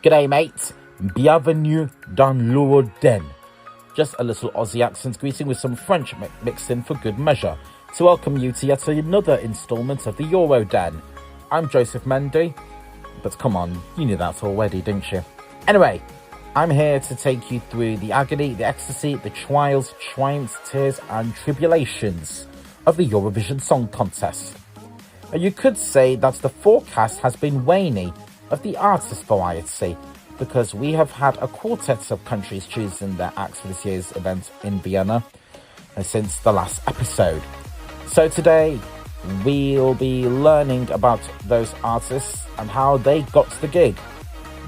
G'day mate, bienvenue dans l'Euroden. Just a little Aussie accent greeting with some French mixed in for good measure to welcome you to yet another instalment of the Euroden. I'm Joseph Mendy, but come on, you knew that already, didn't you? Anyway, I'm here to take you through the agony, the ecstasy, the trials, triumphs, tears and tribulations of the Eurovision Song Contest. And you could say that the forecast has been waning of the artist variety, because we have had a quartet of countries choosing their acts for this year's event in Vienna since the last episode. So today we'll be learning about those artists and how they got the gig.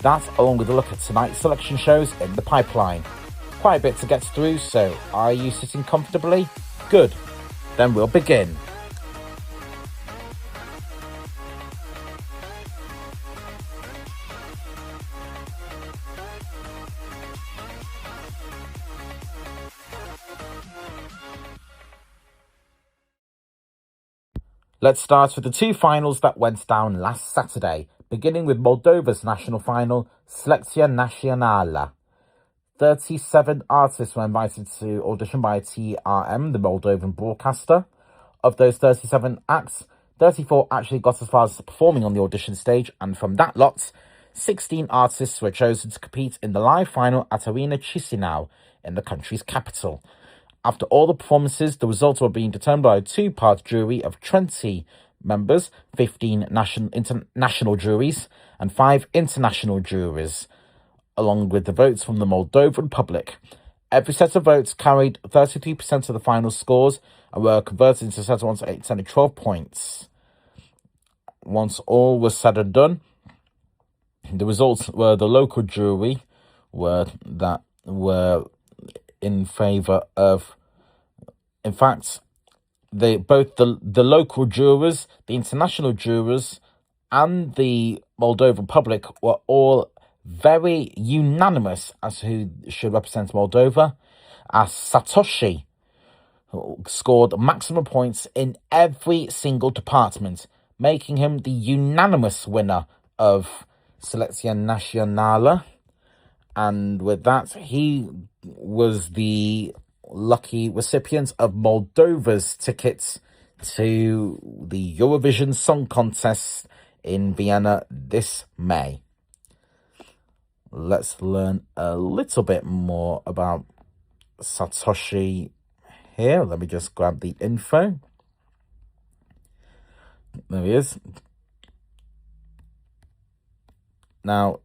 That, along with a look at tonight's selection shows in the pipeline. Quite a bit to get through, so are you sitting comfortably? Good. Then we'll begin. Let's start with the two finals that went down last Saturday, beginning with Moldova's national final, Selecția Națională. 37 artists were invited to audition by TRM, the Moldovan broadcaster. Of those 37 acts, 34 actually got as far as performing on the audition stage, and from that lot, 16 artists were chosen to compete in the live final at Arena Chisinau in the country's capital. After all the performances, the results were being determined by a two-part jury of 20 members, 15 international juries, and 5 international juries, along with the votes from the Moldovan public. Every set of votes carried 33% of the final scores and were converted into a set of 1 to 8, 10 and 12 points. Once all was said and done, the results were the local jury were in favour of, in fact, both the local jurors, the international jurors, and the Moldovan public were all very unanimous as who should represent Moldova, as Satoshi scored maximum points in every single department, making him the unanimous winner of Selecția Națională. And with that, he was the lucky recipient of Moldova's tickets to the Eurovision Song Contest in Vienna this May. Let's learn a little bit more about Satoshi here. Let me just grab the info. There he is. Now,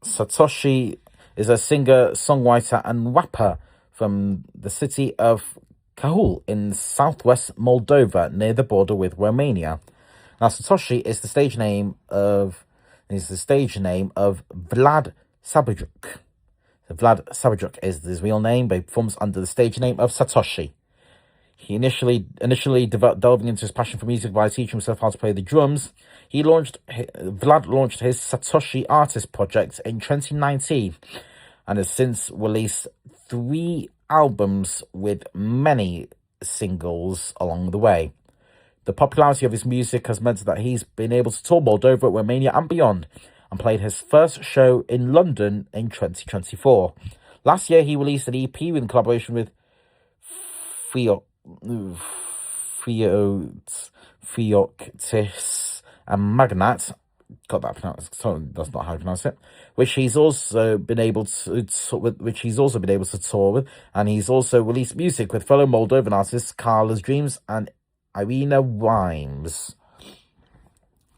Satoshi is a singer, songwriter and rapper from the city of Cahul in southwest Moldova, near the border with Romania. Now, Satoshi is the stage name of Vlad Sabajuk. So Vlad Sabajuk is his real name, but he performs under the stage name of Satoshi. He initially delving into his passion for music by teaching himself how to play the drums. Vlad launched his Satoshi Artist project in 2019 and has since released 3 albums with many singles along the way. The popularity of his music has meant that he's been able to tour Moldova, Romania and beyond, and played his first show in London in 2024. Last year, he released an EP in collaboration with Fioctis and Magnat. Got that pronounced? Sorry, that's not how I pronounce it. Which he's also been able to tour with, and he's also released music with fellow Moldovan artists Carla's Dreams and Irina Rhymes.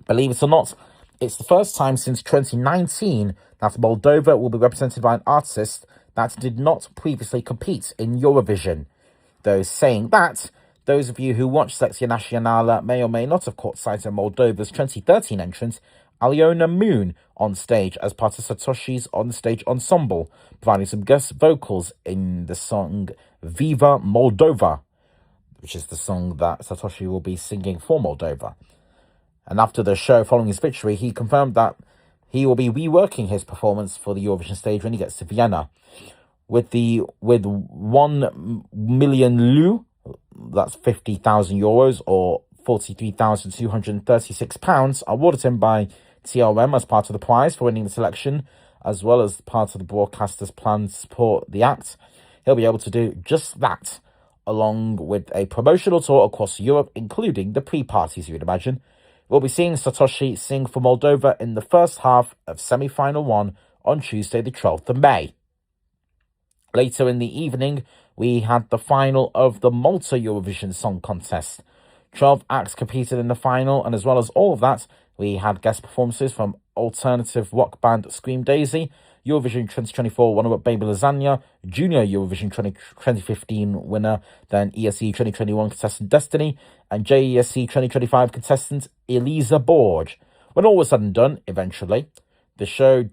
Believe it or not, it's the first time since 2019 that Moldova will be represented by an artist that did not previously compete in Eurovision. Though saying that, those of you who watched Selecția Națională may or may not have caught sight of Moldova's 2013 entrant, Aliona Moon, on stage as part of Satoshi's on-stage ensemble, providing some guest vocals in the song Viva Moldova, which is the song that Satoshi will be singing for Moldova. And after the show, following his victory, he confirmed that he will be reworking his performance for the Eurovision stage when he gets to Vienna. With 1 million leu, that's 50,000 euros or £43,236, awarded him by TRM as part of the prize for winning the selection, as well as part of the broadcaster's plan to support the act. He'll be able to do just that, along with a promotional tour across Europe, including the pre-parties, you would imagine. We'll be seeing Satoshi sing for Moldova in the first half of semi-final 1 on Tuesday, the 12th of May. Later in the evening, we had the final of the Malta Eurovision Song Contest. 12 acts competed in the final, and as well as all of that, we had guest performances from alternative rock band Scream Daisy, Eurovision 2024 runner-up Baby Lasagna, Junior Eurovision 2015 winner, then ESC 2021 contestant Destiny, and JESC 2025 contestant Elisa Borge. When all was said and done, eventually, the show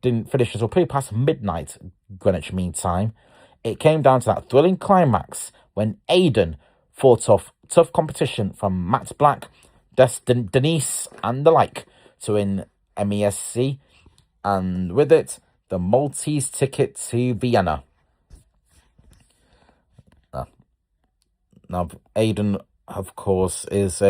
didn't finish until pretty past midnight Greenwich Mean Time. It came down to that thrilling climax when Aiden fought off tough competition from Matt Black, Denise, and the like to win MESC, and with it, the Maltese ticket to Vienna. Now, Aiden, of course, is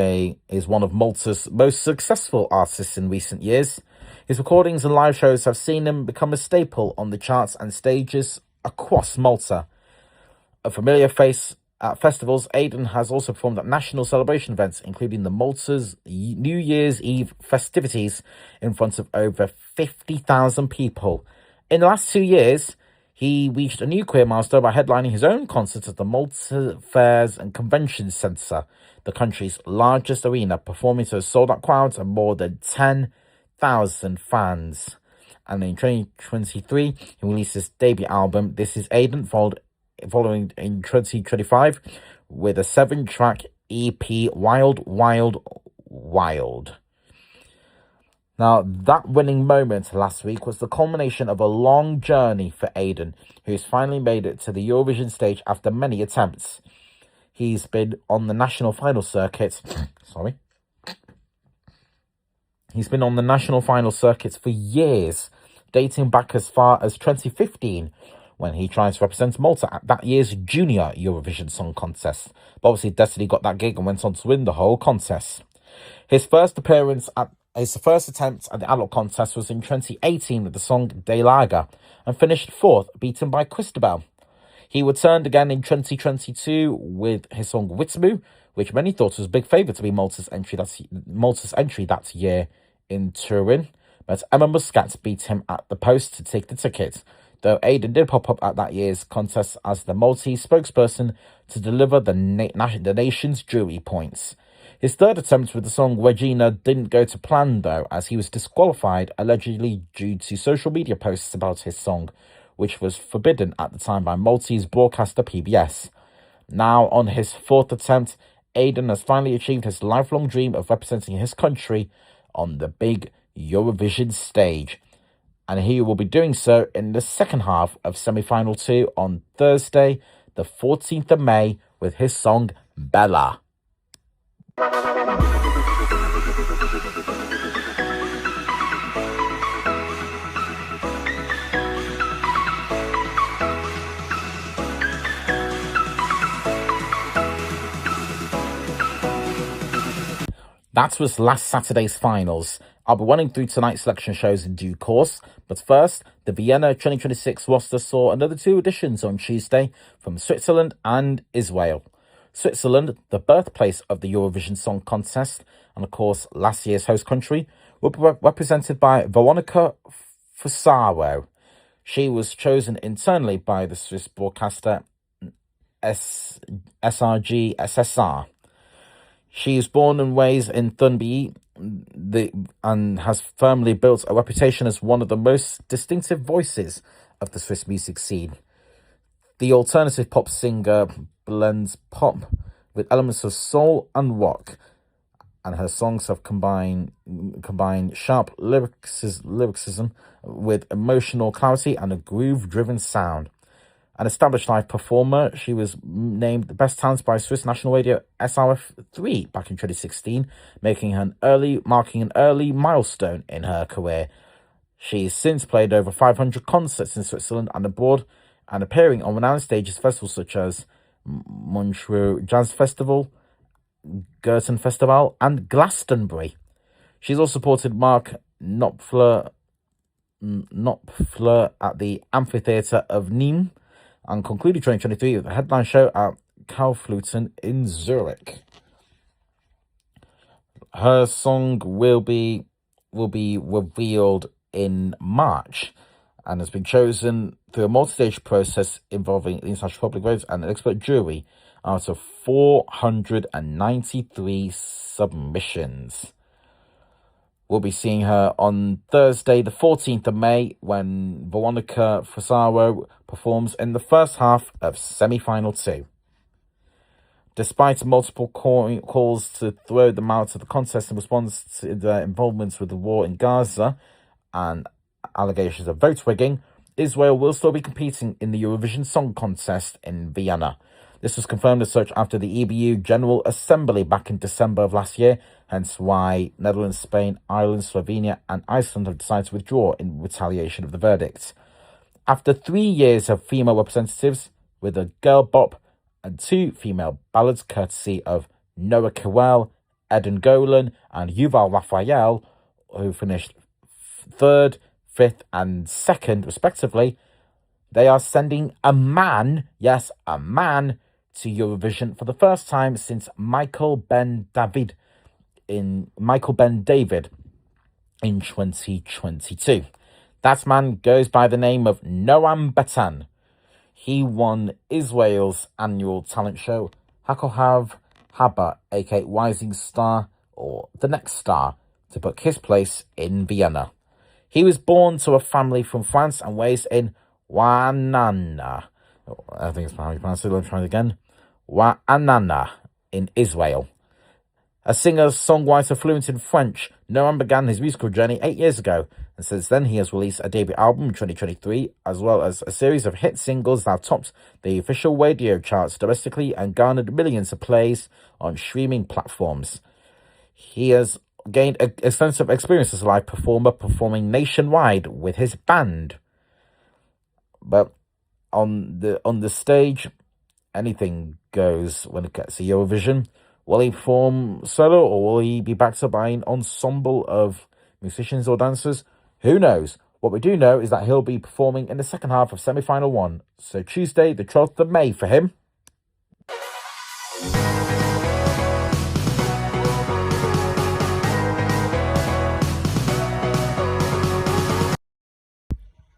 one of Malta's most successful artists in recent years. His recordings and live shows have seen him become a staple on the charts and stages across Malta. A familiar face at festivals, Aiden has also performed at national celebration events, including the Malta's New Year's Eve festivities in front of over 50,000 people. In the last 2 years, he reached a new career milestone by headlining his own concert at the Malta Fairs and Convention Centre, the country's largest arena, performing to sold-out crowds and more than 10,000 fans. And in 2023, he released his debut album, This Is Aiden, following in 2025 with a 7-track EP, Wild, Wild, Wild. Now, that winning moment last week was the culmination of a long journey for Aiden, who's finally made it to the Eurovision stage after many attempts. He's been on the national final circuit. He's been on the national final circuits for years, dating back as far as 2015, when he tried to represent Malta at that year's Junior Eurovision Song Contest. But obviously, Destiny got that gig and went on to win the whole contest. His first attempt at the adult contest was in 2018 with the song De Lager and finished 4th, beaten by Christabel. He returned again in 2022 with his song Witmu, which many thought was a big favourite to be Malta's entry that year in Turin. But Emma Muscat beat him at the post to take the ticket, though Aiden did pop up at that year's contest as the Maltese spokesperson to deliver the nation's jury points. His third attempt with the song Regina didn't go to plan, though, as he was disqualified allegedly due to social media posts about his song, which was forbidden at the time by Maltese broadcaster PBS. Now, on his fourth attempt, Aiden has finally achieved his lifelong dream of representing his country on the big Eurovision stage, and he will be doing so in the second half of semi-final 2 on Thursday, the 14th of May, with his song Bella. That was last Saturday's finals. I'll be running through tonight's selection shows in due course, but first, the Vienna 2026 roster saw another 2 auditions on Tuesday from Switzerland and Israel. Switzerland, the birthplace of the Eurovision Song Contest, and of course last year's host country, were represented by Veronika Fusaro. She was chosen internally by the Swiss broadcaster SRG SSR. She is born and raised in Thunby and has firmly built a reputation as one of the most distinctive voices of the Swiss music scene. The alternative pop singer blends pop with elements of soul and rock, and her songs have combined sharp lyricism with emotional clarity and a groove-driven sound. An established live performer, she was named the Best Talent by Swiss National Radio SRF3 back in 2016, marking an early milestone in her career. She's since played over 500 concerts in Switzerland and abroad, and appearing on renowned stages festivals such as Montreux Jazz Festival, Girton Festival, and Glastonbury. She's also supported Mark Knopfler at the Amphitheatre of Nîmes, and concluded 2023 with a headline show at Kaufleuten in Zurich. Her song will be revealed in March, and has been chosen through a multi-stage process involving international public votes and an expert jury out of 493 submissions. We'll be seeing her on Thursday, the 14th of May, when Veronica Fusaro performs in the first half of semi-final 2. Despite multiple calls to throw them out of the contest in response to their involvement with the war in Gaza and allegations of vote rigging, Israel will still be competing in the Eurovision Song Contest in Vienna. This was confirmed as such after the EBU General Assembly back in December of last year, hence why Netherlands, Spain, Ireland, Slovenia and Iceland have decided to withdraw in retaliation of the verdict. After 3 years of female representatives, with a girl bop and 2 female ballads courtesy of Noah Kewell, Eden Golan and Yuval Raphael, who finished 3rd, 5th and 2nd respectively, they are sending a man, yes, a man, to Eurovision for the first time since Michael Ben David in 2022. That man goes by the name of Noam Betan. He won Israel's annual talent show, Hakohav Haba, aka Rising Star, or The Next Star, to book his place in Vienna. He was born to a family from France and raised in Wa'anana. I think it's how you pronounce it. Let me try it again. Wa'anana in Israel. A singer-songwriter fluent in French, Noam began his musical journey 8 years ago, and since then he has released a debut album in 2023, as well as a series of hit singles that topped the official radio charts domestically and garnered millions of plays on streaming platforms. He has gained extensive experience as a live performer, performing nationwide with his band. But on the stage, anything goes when it gets to Eurovision. Will he perform solo, or will he be backed up by an ensemble of musicians or dancers? Who knows? What we do know is that he'll be performing in the second half of semi-final 1. So Tuesday, the 12th of May for him.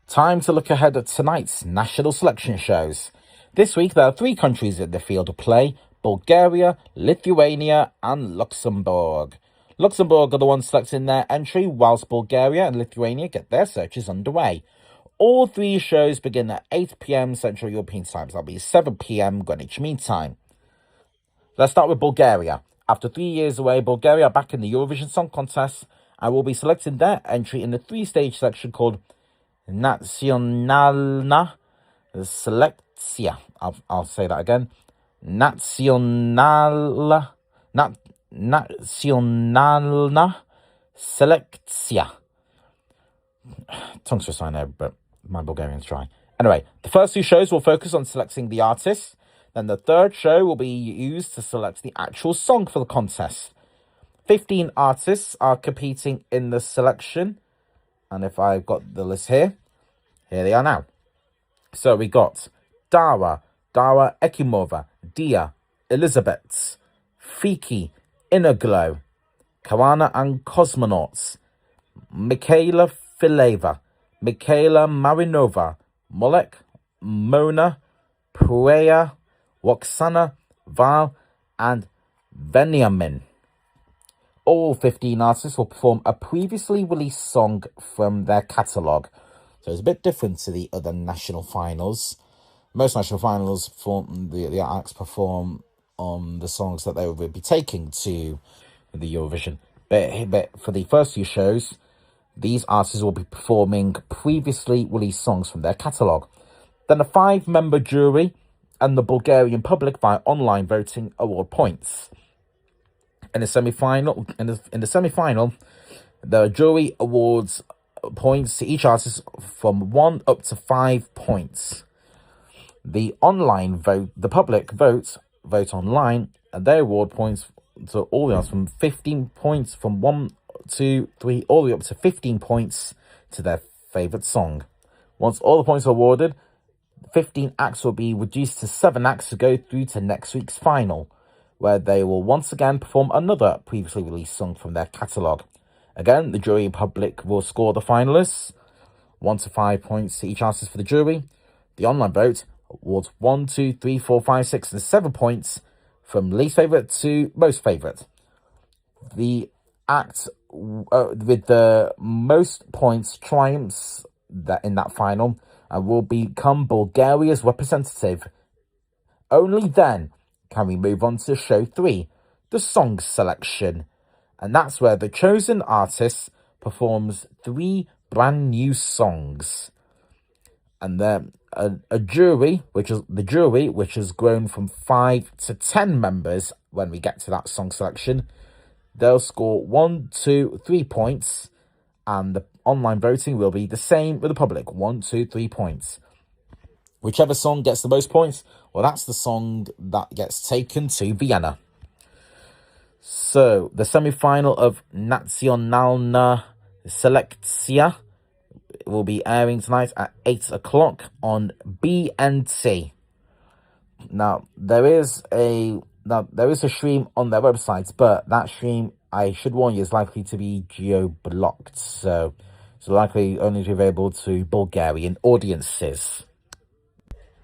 Time to look ahead at tonight's national selection shows. This week there are 3 countries in the field of play: Bulgaria, Lithuania and Luxembourg. Luxembourg are the ones selecting their entry, whilst Bulgaria and Lithuania get their searches underway. All 3 shows begin at 8 p.m. Central European Time, so that'll be 7 p.m. Greenwich Mean Time. Let's start with Bulgaria. After 3 years away, Bulgaria are back in the Eurovision Song Contest and will be selecting their entry in the 3-stage selection called Naționalna Selecția. I'll say that again. Naționalna Selecția. Tongue twister, I know, but my Bulgarian's dry. Anyway, the first 2 shows will focus on selecting the artists. Then the 3rd show will be used to select the actual song for the contest. 15 artists are competing in the selection. And if I've got the list here they are now. So we got Dara Ekimova, Dia, Elizabeth, Fiki, Innerglow, Kawana and Cosmonauts, Michaela Fileva, Michaela Marinova, Molek, Mona, Puea, Roxana, Val, and Benjamin. All 15 artists will perform a previously released song from their catalogue. So it's a bit different to the other national finals. Most national finals, the acts perform on the songs that they will be taking to the Eurovision. But for the first 2 shows, these artists will be performing previously released songs from their catalogue. Then a 5-member jury and the Bulgarian public via online voting award points. In the semi-final, the jury awards points to each artist from 1 up to 5 points. The online vote, the public vote online, and they award points to all the artists from 15 points from 1 2, 3, all the way up to 15 points to their favourite song. Once all the points are awarded, 15 acts will be reduced to 7 acts to go through to next week's final, where they will once again perform another previously released song from their catalogue. Again, the jury and public will score the finalists, 1 to 5 points to each artist for the jury. The online vote awards 1, 2, 3, 4, 5, 6, and 7 points from least favourite to most favourite. The act with the most points triumphs in that final and will become Bulgaria's representative. Only then can we move on to show 3, the song selection. And that's where the chosen artist performs 3 brand new songs. And then a jury, which has grown from 5 to 10 members when we get to that song selection, they'll score 1, 2, 3 points, and the online voting will be the same with the public, 1, 2, 3 points. Whichever song gets the most points, well, that's the song that gets taken to Vienna. So, the semi-final of Nacionalna Selekcja will be airing tonight at 8 o'clock on BNT. Now, there is a stream on their website, but that stream, I should warn you, is likely to be geo-blocked. So it's likely only to be available to Bulgarian audiences.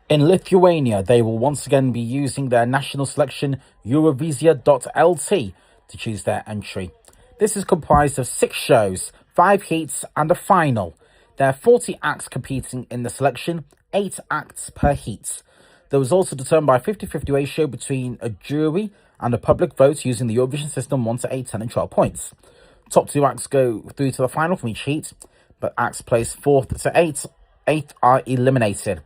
In Lithuania, they will once again be using their national selection Eurovisia.lt to choose their entry. This is comprised of 6 shows, 5 heats and a final. There are 40 acts competing in the selection, 8 acts per heat. The results are determined by a 50-50 ratio between a jury and a public vote using the Eurovision system 1 to 8, 10 and 12 points. Top 2 acts go through to the final from each heat, but acts placed 4th to 8 are eliminated.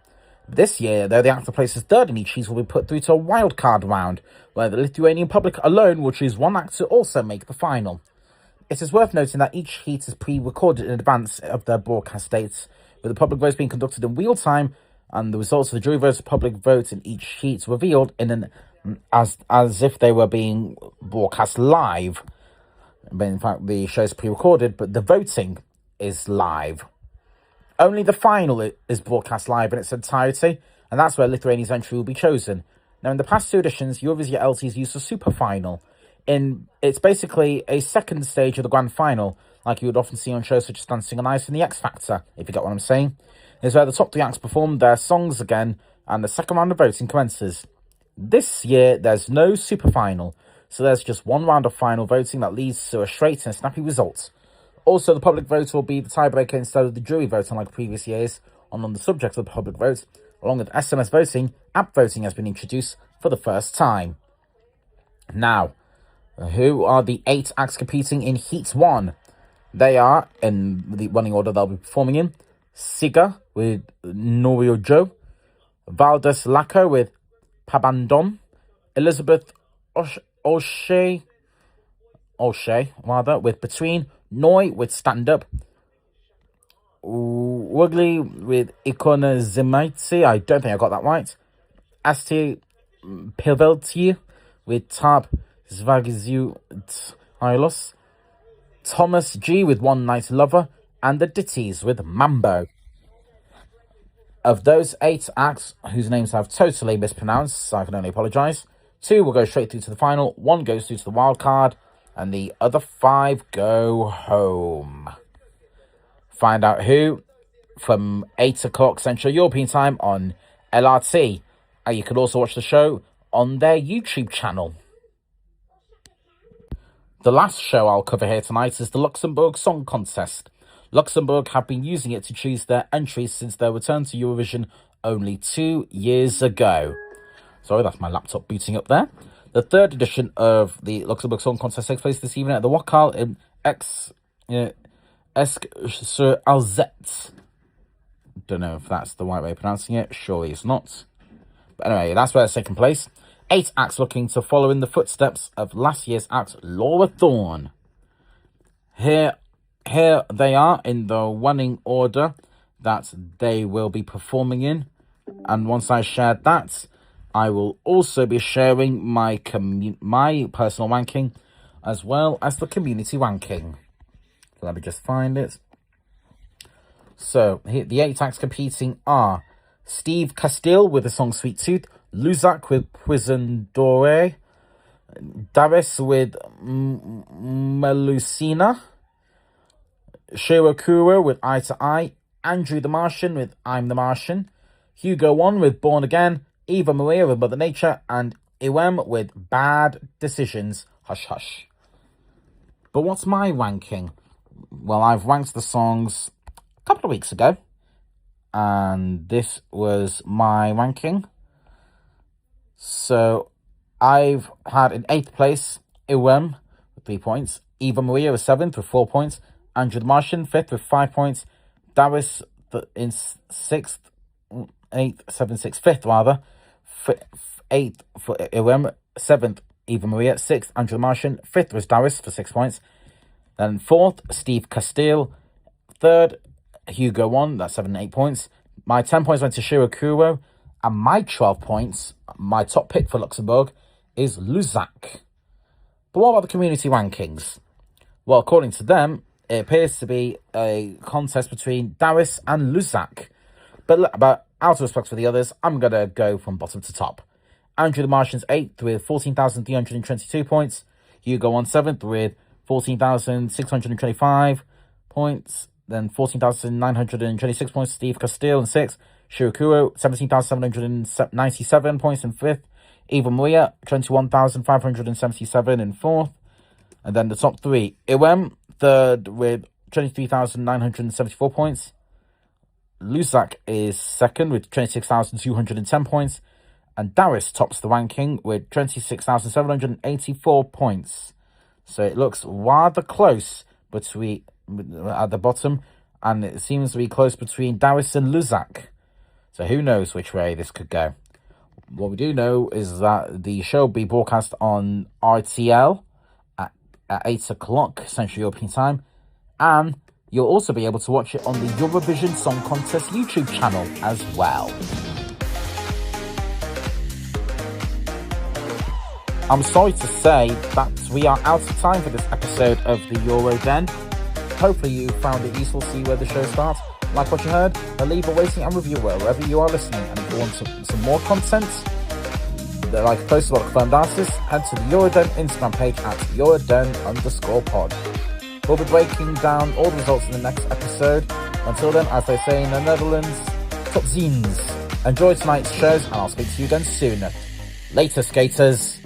This year, though, the act that places 3rd in each heat will be put through to a wildcard round, where the Lithuanian public alone will choose 1 act to also make the final. It is worth noting that each heat is pre-recorded in advance of their broadcast dates, with the public votes being conducted in real time, and the results of the jury votes, public votes in each heat revealed as if they were being broadcast live. But in fact, the show is pre-recorded, but the voting is live. Only the final is broadcast live in its entirety, and that's where Lithuania's entry will be chosen. Now, in the past 2 editions, Eurovisia LT's used a super final. It's basically a second stage of the grand final, like you would often see on shows such as Dancing on Ice and The X Factor, if you get what I'm saying. It's where the top 3 acts perform their songs again, and the second round of voting commences. This year, there's no super final, so there's just 1 round of final voting that leads to a straight and snappy result. Also, the public vote will be the tiebreaker instead of the jury vote, unlike previous years. On the subject of the public vote, along with SMS voting, app voting has been introduced for the first time. Now, who are the 8 acts competing in Heat 1? They are, in the running order they'll be performing in, Siga with Norio Joe, Valdes Lacco with Pabandom, Elizabeth O'Shea with Between, Noi with Stand Up, Wiggly with Ikona Zimaitsi, I don't think I got that right, Asti Pilvelti with Tab Zvagizu Ilos, Thomas G with One Night Lover, and the Ditties with Mambo. Of those 8 acts, whose names I've totally mispronounced, so I can only apologise, 2 will go straight through to the final, 1 goes through to the wild card, and the other 5 go home. Find out who from 8 o'clock Central European Time on LRT. And you can also watch the show on their YouTube channel. The last show I'll cover here tonight is the Luxembourg Song Contest. Luxembourg have been using it to choose their entries since their return to Eurovision only 2 years ago. Sorry, that's my laptop booting up there. The 3rd edition of the Luxembourg Song Contest takes place this evening at the Wakal in Esch-sur-Alzette. Don't know if that's the right way of pronouncing it. Surely it's not. But anyway, that's where it's taking place. 8 acts looking to follow in the footsteps of last year's act, Laura Thorne. Here they are in the running order that they will be performing in. And once I shared that, I will also be sharing my personal ranking as well as the community ranking. Let me just find it. So, here, the 8 acts competing are Steve Castile with the song Sweet Tooth, Luzak with Prison Dore, Darius with Melusina, Shirokuro with Eye to Eye, Andrew the Martian with I'm the Martian, Hugo One with Born Again, Eva Maria with Mother Nature, and Iwem with Bad Decisions, Hush Hush. But what's my ranking? Well, I've ranked the songs a couple of weeks ago, and this was my ranking. So I've had in 8th place Iwem with 3 points, Eva Maria was 7th with 4 points, Andrew the Martian 5th with 5 points, Darius in 6th, 8th, 7th, 6th, 5th rather, 8th for Iwem, 7th Eva Maria, 6th Andrew the Martian, 5th was Darius for 6 points, then 4th Steve Castile, 3rd Hugo One, that's 7 and 8 points. My 10 points went to Shirokuro, and my 12 points, my top pick for Luxembourg, is Luzak. But what about the community rankings? Well, according to them, it appears to be a contest between Darius and Luzak. But out of respect for the others, I'm going to go from bottom to top. Andrew the Martian's 8th with 14,322 points. Hugo One 7th with 14,625 points. Then 14,926 points. Steve Castile in 6th. Shirokuro 17,797 points in 5th. Eva Maria 21,577 in 4th. And then the top 3. Iwem 3rd with 23,974 points. Luzak is 2nd with 26,210 points. And Darius tops the ranking with 26,784 points. So it looks rather close between at the bottom, and it seems to be close between Darius and Luzak. So who knows which way this could go. What we do know is that the show will be broadcast on RTL at 8 o'clock Central European Time, and you'll also be able to watch it on the Eurovision Song Contest YouTube channel as well. I'm sorry to say that we are out of time for this episode of the Euro Den. Hopefully you found it useful to see where the show starts. Like what you heard, leave a rating and review wherever you are listening. And if you want some more content, like post about confirmed artists, head to the Euroden Instagram page at Euroden_pod. We'll be breaking down all the results in the next episode. Until then, as they say in the Netherlands, tot ziens. Enjoy tonight's shows, and I'll speak to you again soon. Later, skaters.